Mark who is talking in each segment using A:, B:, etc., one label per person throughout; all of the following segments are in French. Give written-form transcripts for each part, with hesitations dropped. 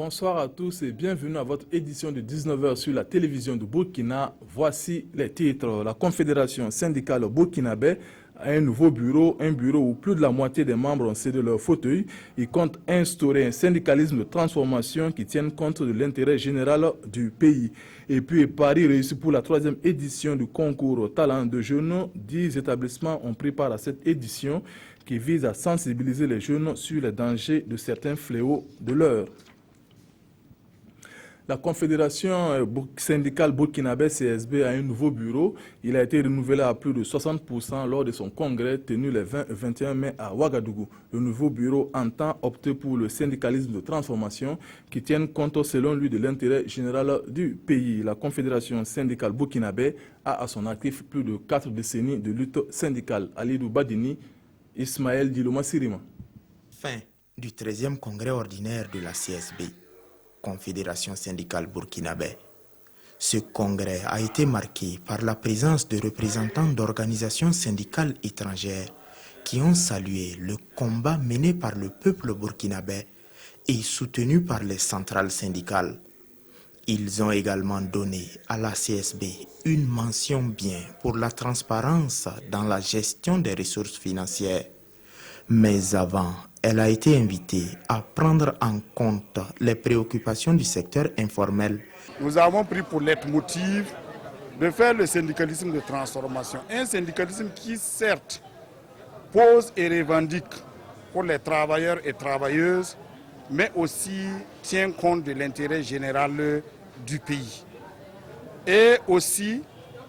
A: Bonsoir à tous et bienvenue à votre édition de 19h sur la télévision de Burkina. Voici les titres. La Confédération syndicale burkinabé a un nouveau bureau, un bureau où plus de la moitié des membres ont cédé leur fauteuil. Ils comptent instaurer un syndicalisme de transformation qui tienne compte de l'intérêt général du pays. Et puis Paris réussit pour la 3e édition du concours Talent de jeunes. 10 établissements ont pris part à cette édition qui vise à sensibiliser les jeunes sur les dangers de certains fléaux de l'heure. La Confédération syndicale burkinabé CSB a un nouveau bureau. Il a été renouvelé à plus de 60% lors de son congrès tenu le 20 et 21 mai à Ouagadougou. Le nouveau bureau entend opter pour le syndicalisme de transformation qui tienne compte selon lui de l'intérêt général du pays. La Confédération syndicale burkinabé a à son actif plus de 4 décennies de lutte syndicale. Alidou Badini, Ismaël Diloma Sirima.
B: Fin du 13e congrès ordinaire de la CSB. Confédération syndicale burkinabé. Ce congrès a été marqué par la présence de représentants d'organisations syndicales étrangères qui ont salué le combat mené par le peuple burkinabé et soutenu par les centrales syndicales. Ils ont également donné à la CSB une mention bien pour la transparence dans la gestion des ressources financières. Mais avant, elle a été invitée à prendre en compte les préoccupations du secteur informel.
C: Nous avons pris pour leitmotiv de faire le syndicalisme de transformation. Un syndicalisme qui, certes, pose et revendique pour les travailleurs et travailleuses, mais aussi tient compte de l'intérêt général du pays. Et aussi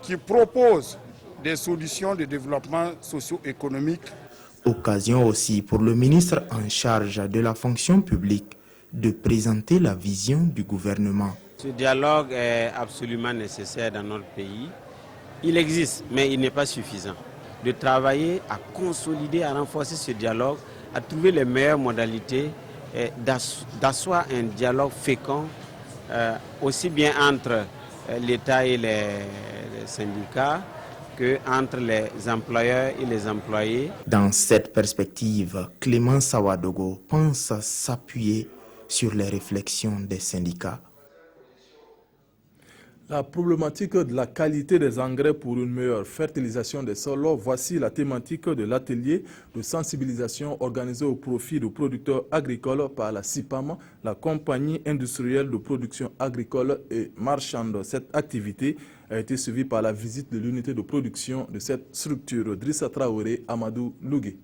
C: qui propose des solutions de développement socio-économique.
B: Occasion aussi pour le ministre en charge de la fonction publique de présenter la vision du gouvernement.
D: Ce dialogue est absolument nécessaire dans notre pays. Il existe, mais il n'est pas suffisant. De travailler à consolider, à renforcer ce dialogue, à trouver les meilleures modalités, d'asseoir un dialogue fécond, aussi bien entre l'État et les syndicats, qu'entre les employeurs et les employés.
B: Dans cette perspective, Clémence Ouagadougou pense s'appuyer sur les réflexions des syndicats.
A: La problématique de la qualité des engrais pour une meilleure fertilisation des sols, voici la thématique de l'atelier de sensibilisation organisé au profit de producteurs agricoles par la CIPAM, la compagnie industrielle de production agricole et marchande. Cette activité a été suivie par la visite de l'unité de production de cette structure. Drissa Traoré, Amadou Lougué.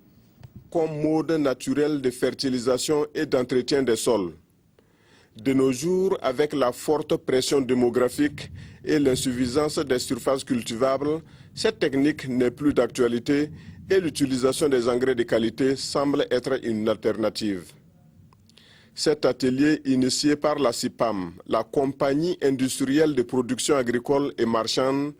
E: Comme mode naturel de fertilisation et d'entretien des sols. De nos jours, avec la forte pression démographique et l'insuffisance des surfaces cultivables, cette technique n'est plus d'actualité et l'utilisation des engrais de qualité semble être une alternative. Cet atelier, initié par la CIPAM, la compagnie industrielle de production agricole et marchande,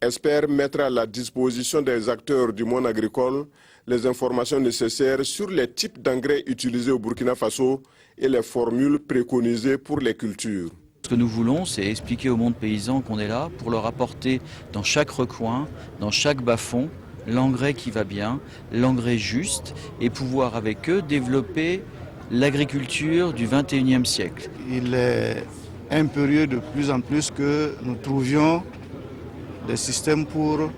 E: espère mettre à la disposition des acteurs du monde agricole les informations nécessaires sur les types d'engrais utilisés au Burkina Faso et les formules préconisées pour les cultures.
F: Ce que nous voulons, c'est expliquer au monde paysan qu'on est là pour leur apporter dans chaque recoin, dans chaque bas-fond, l'engrais qui va bien, l'engrais juste, et pouvoir avec eux développer l'agriculture du 21e siècle.
G: Il est impérieux de plus en plus que nous trouvions des systèmes pour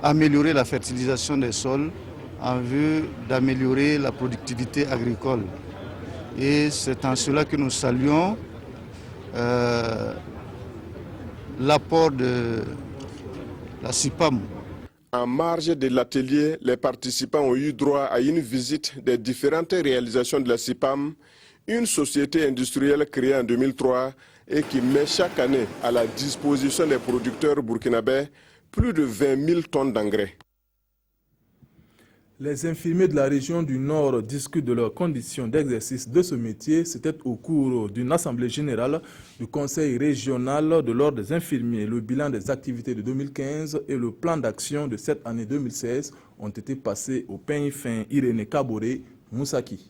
G: améliorer la fertilisation des sols en vue d'améliorer la productivité agricole. Et c'est en cela que nous saluons l'apport de la CIPAM.
E: En marge de l'atelier, les participants ont eu droit à une visite des différentes réalisations de la CIPAM, une société industrielle créée en 2003 et qui met chaque année à la disposition des producteurs burkinabés plus de 20 000 tonnes d'engrais.
A: Les infirmiers de la région du Nord discutent de leurs conditions d'exercice de ce métier. C'était au cours d'une assemblée générale du Conseil régional de l'Ordre des infirmiers. Le bilan des activités de 2015 et le plan d'action de cette année 2016 ont été passés au peigne fin. Irénée Kaboré, Moussaki.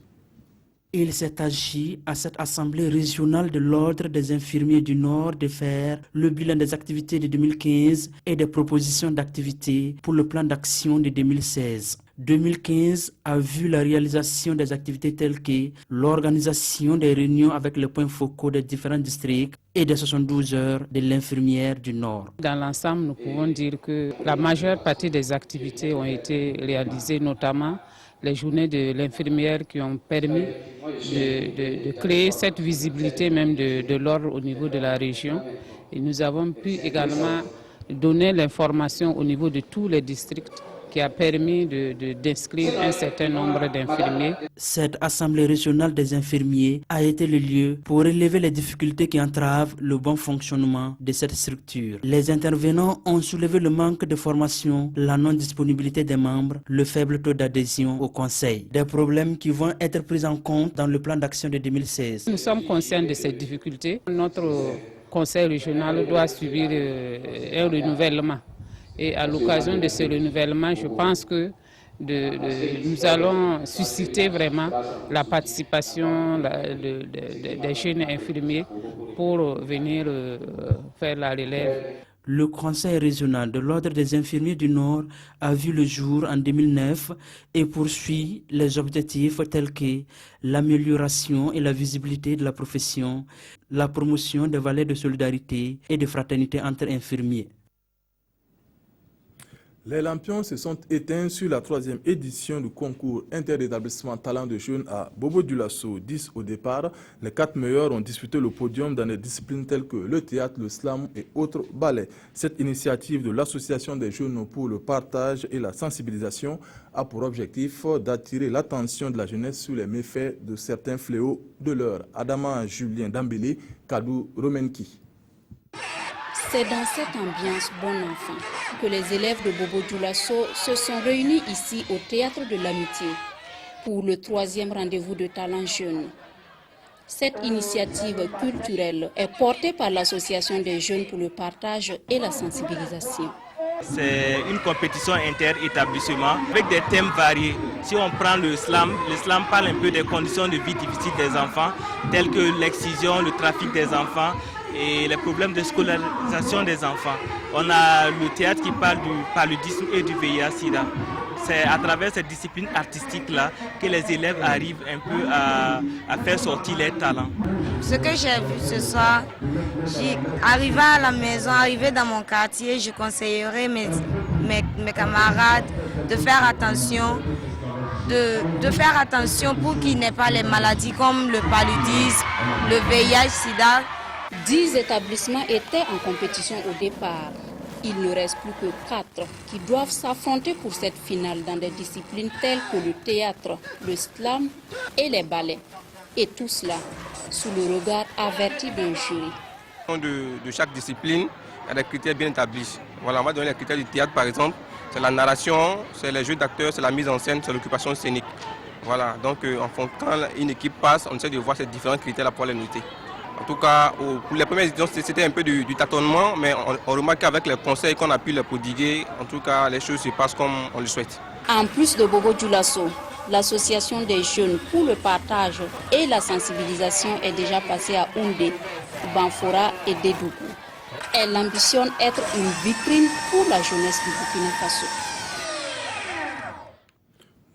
H: Il s'est agi à cette assemblée régionale de l'Ordre des infirmiers du Nord de faire le bilan des activités de 2015 et des propositions d'activités pour le plan d'action de 2016. 2015 a vu la réalisation des activités telles que l'organisation des réunions avec les points focaux des différents districts et des 72 heures de l'infirmière du Nord.
I: Dans l'ensemble, nous pouvons dire que la majeure partie des activités ont été réalisées, notamment les journées de l'infirmière qui ont permis de créer cette visibilité même de l'ordre au niveau de la région. Et nous avons pu également donner l'information au niveau de tous les districts qui a permis d'inscrire un certain nombre d'infirmiers.
H: Cette assemblée régionale des infirmiers a été le lieu pour relever les difficultés qui entravent le bon fonctionnement de cette structure. Les intervenants ont soulevé le manque de formation, la non-disponibilité des membres, le faible taux d'adhésion au Conseil. Des problèmes qui vont être pris en compte dans le plan d'action de 2016.
I: Nous sommes conscients de ces difficultés. Notre Conseil régional doit subir un renouvellement. Et à l'occasion de ce renouvellement, je pense que nous allons susciter vraiment la participation des jeunes infirmiers pour venir faire la relève.
H: Le Conseil régional de l'Ordre des infirmiers du Nord a vu le jour en 2009 et poursuit les objectifs tels que l'amélioration et la visibilité de la profession, la promotion des valeurs de solidarité et de fraternité entre infirmiers.
A: Les lampions se sont éteints sur la 3e édition du concours interétablissement talent de jeunes à Bobo-Dioulasso. 10 au départ, les 4 meilleurs ont disputé le podium dans des disciplines telles que le théâtre, le slam et autres ballets. Cette initiative de l'Association des jeunes pour le partage et la sensibilisation a pour objectif d'attirer l'attention de la jeunesse sur les méfaits de certains fléaux de l'heure. Adama Julien Dambélé, Kadou Romenki.
J: C'est dans cette ambiance bon enfant que les élèves de Bobo-Dioulasso se sont réunis ici au Théâtre de l'Amitié pour le 3e rendez-vous de talents jeunes. Cette initiative culturelle est portée par l'Association des jeunes pour le partage et la sensibilisation.
K: C'est une compétition inter-établissement avec des thèmes variés. Si on prend le slam parle un peu des conditions de vie difficiles des enfants, telles que l'excision, le trafic des enfants et les problèmes de scolarisation des enfants. On a le théâtre qui parle du paludisme et du VIH-Sida. C'est à travers cette discipline artistique-là que les élèves arrivent un peu à faire sortir leurs talents.
L: Ce que j'ai vu ce soir, arrivé à la maison, arrivé dans mon quartier, je conseillerais mes camarades de faire attention, de faire attention pour qu'ils n'aient pas les maladies comme le paludisme, le VIH-Sida.
J: 10 établissements étaient en compétition au départ. Il ne reste plus que 4 qui doivent s'affronter pour cette finale dans des disciplines telles que le théâtre, le slam et les ballets. Et tout cela sous le regard averti d'un jury.
M: De chaque discipline, il y a des critères bien établis. Voilà, on va donner les critères du théâtre par exemple. C'est la narration, c'est les jeux d'acteurs, c'est la mise en scène, c'est l'occupation scénique. Voilà, donc quand une équipe passe, on essaie de voir ces différents critères pour les noter. En tout cas, pour les premières éditions, c'était un peu du tâtonnement, mais on remarque qu'avec les conseils qu'on a pu les prodiguer, en tout cas, les choses se passent comme on le souhaite.
J: En plus de Bobo-Dioulasso, l'Association des jeunes pour le partage et la sensibilisation est déjà passée à Oundé, Banfora et Dédougou. Elle ambitionne être une vitrine pour la jeunesse du Burkina Faso.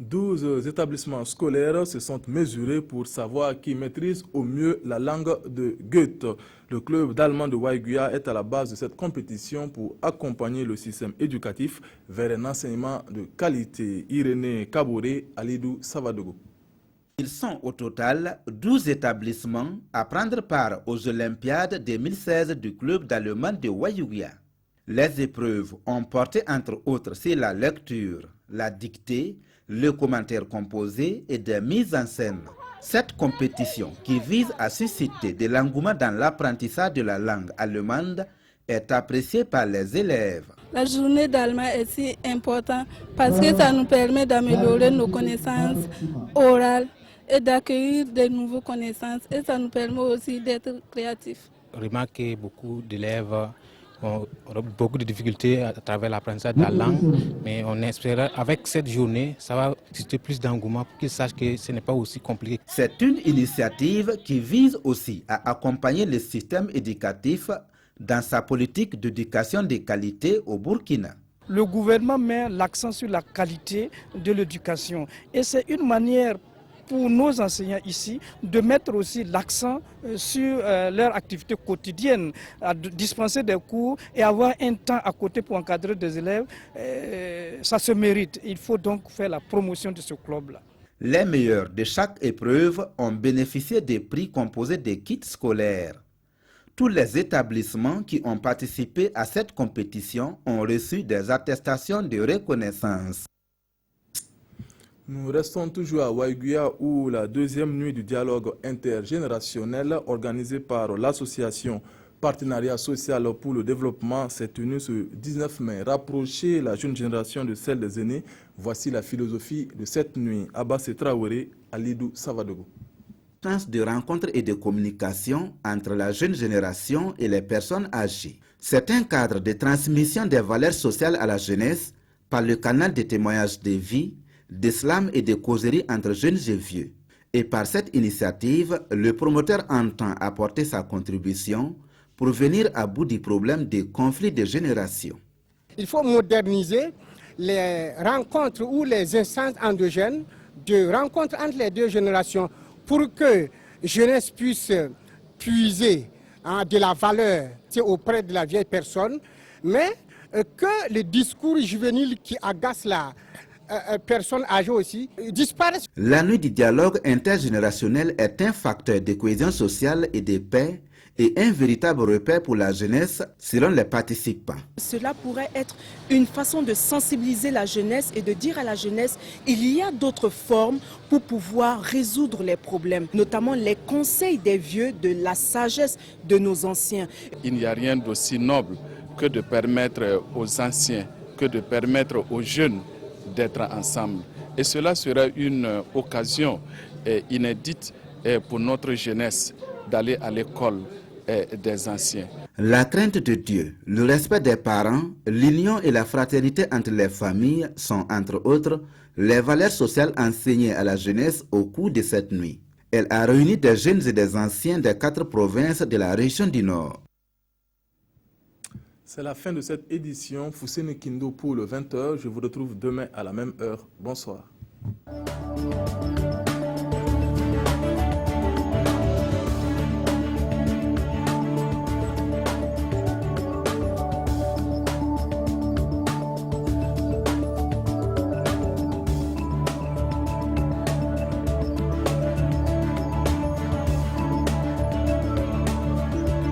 A: 12 établissements scolaires se sont mesurés pour savoir qui maîtrise au mieux la langue de Goethe. Le club d'allemand de Waiguya est à la base de cette compétition pour accompagner le système éducatif vers un enseignement de qualité. Irénée Kaboré, Alidou Savadogo.
N: Ils sont au total 12 établissements à prendre part aux Olympiades 2016 du club d'allemand de Waiguya. Les épreuves ont porté entre autres sur la lecture, la dictée, le commentaire composé et des mises en scène. Cette compétition, qui vise à susciter de l'engouement dans l'apprentissage de la langue allemande, est appréciée par les élèves.
O: La journée d'allemand est si importante parce que ça nous permet d'améliorer nos connaissances orales et d'accueillir de nouvelles connaissances, et ça nous permet aussi d'être créatifs.
P: Remarquez beaucoup d'élèves ont beaucoup de difficultés à travers l'apprentissage de la langue, mais on espère avec cette journée, ça va susciter plus d'engouement pour qu'ils sachent que ce n'est pas aussi compliqué.
N: C'est une initiative qui vise aussi à accompagner le système éducatif dans sa politique d'éducation de qualité au Burkina.
Q: le gouvernement met l'accent sur la qualité de l'éducation. Et c'est une manière pour nos enseignants ici de mettre aussi l'accent sur leur activité quotidienne, à dispenser des cours et avoir un temps à côté pour encadrer des élèves. Ça se mérite. Il faut donc faire la promotion de ce club-là.
N: Les meilleurs de chaque épreuve ont bénéficié des prix composés des kits scolaires. Tous les établissements qui ont participé à cette compétition ont reçu des attestations de reconnaissance.
A: Nous restons toujours à Waiguia où la deuxième nuit du dialogue intergénérationnel organisée par l'association Partenariat social pour le développement s'est tenue ce 19 mai. Rapprocher la jeune génération de celle des aînés, voici la philosophie de cette nuit. Abbas Traoré, Alidou Savadogo.
N: De rencontre et de communication entre la jeune génération et les personnes âgées. C'est un cadre de transmission des valeurs sociales à la jeunesse par le canal de témoignages de vie, d'islam et de causeries entre jeunes et vieux. Et par cette initiative, le promoteur entend apporter sa contribution pour venir à bout du problème des conflits de génération.
R: Il faut moderniser les rencontres ou les instances endogènes de rencontres entre les deux générations pour que la jeunesse puisse puiser de la valeur auprès de la vieille personne, mais que les discours juvéniles qui agacent la personne âgée aussi disparaissent.
N: La nuit du dialogue intergénérationnel est un facteur de cohésion sociale et de paix et un véritable repère pour la jeunesse selon les participants.
S: Cela pourrait être une façon de sensibiliser la jeunesse et de dire à la jeunesse il y a d'autres formes pour pouvoir résoudre les problèmes, notamment les conseils des vieux, de la sagesse de nos anciens.
C: Il n'y a rien d'aussi noble que de permettre aux anciens, que de permettre aux jeunes d'être ensemble. Et cela sera une occasion inédite pour notre jeunesse d'aller à l'école des anciens.
N: La crainte de Dieu, le respect des parents, l'union et la fraternité entre les familles sont, entre autres, les valeurs sociales enseignées à la jeunesse au cours de cette nuit. Elle a réuni des jeunes et des anciens des 4 provinces de la région du Nord.
A: C'est la fin de cette édition. Foussene Kindo pour le 20h. Je vous retrouve demain à la même heure. Bonsoir.